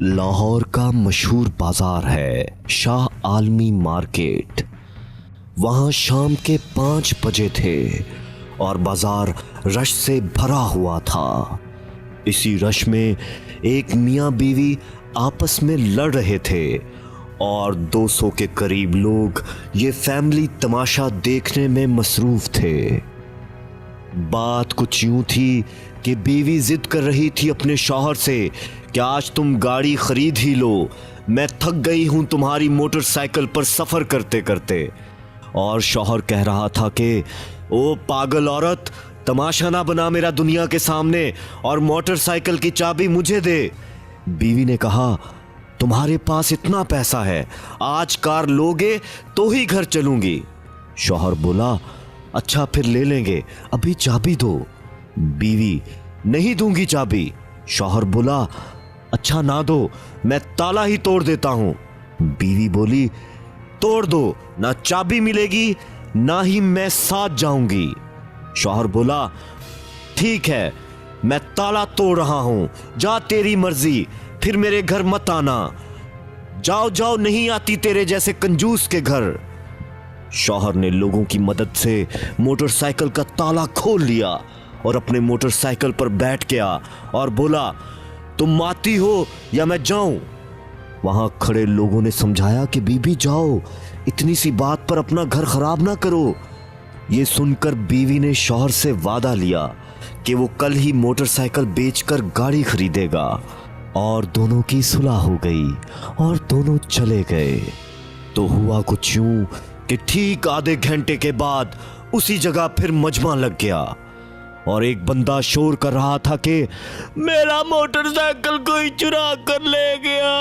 लाहौर का मशहूर बाजार है शाह आलमी मार्केट। वहां शाम के 5 बजे थे और बाजार रश से भरा हुआ था। इसी रश में एक मियाँ बीवी आपस में लड़ रहे थे और 200 के करीब लोग ये फैमिली तमाशा देखने में मसरूफ थे। बात कुछ यूं थी कि बीवी जिद कर रही थी अपने शौहर से कि आज तुम गाड़ी खरीद ही लो, मैं थक गई हूं तुम्हारी मोटरसाइकिल पर सफर करते करते। और शौहर कह रहा था कि ओ पागल औरत, तमाशा ना बना मेरा दुनिया के सामने और मोटरसाइकिल की चाबी मुझे दे। बीवी ने कहा, तुम्हारे पास इतना पैसा है, आज कार लोगे तो ही घर चलूंगी। शौहर बोला, अच्छा फिर ले लेंगे, अभी चाबी दो। बीवी, नहीं दूंगी चाबी। शौहर बोला, अच्छा ना दो, मैं ताला ही तोड़ देता हूं। बीवी बोली, तोड़ दो, ना चाबी मिलेगी ना ही मैं साथ जाऊंगी। शौहर बोला, ठीक है, मैं ताला तोड़ रहा हूं, जा तेरी मर्जी, फिर मेरे घर मत आना। जाओ जाओ, नहीं आती तेरे जैसे कंजूस के घर। शौहर ने लोगों की मदद से मोटरसाइकिल का ताला खोल लिया और अपने मोटरसाइकिल पर बैठ गया और बोला, तुम आती हो या मैं जाऊं। वहां खड़े लोगों ने समझाया कि बीबी जाओ, इतनी सी बात पर अपना घर खराब ना करो। ये सुनकर बीवी ने शौहर से वादा लिया कि वो कल ही मोटरसाइकिल बेचकर गाड़ी खरीदेगा और दोनों की सुलह हो गई और दोनों चले गए। तो हुआ कुछ यूं कि ठीक आधे घंटे के बाद उसी जगह फिर मजमा लग गया और एक बंदा शोर कर रहा था कि मेरा मोटरसाइकिल कोई चुरा कर ले गया।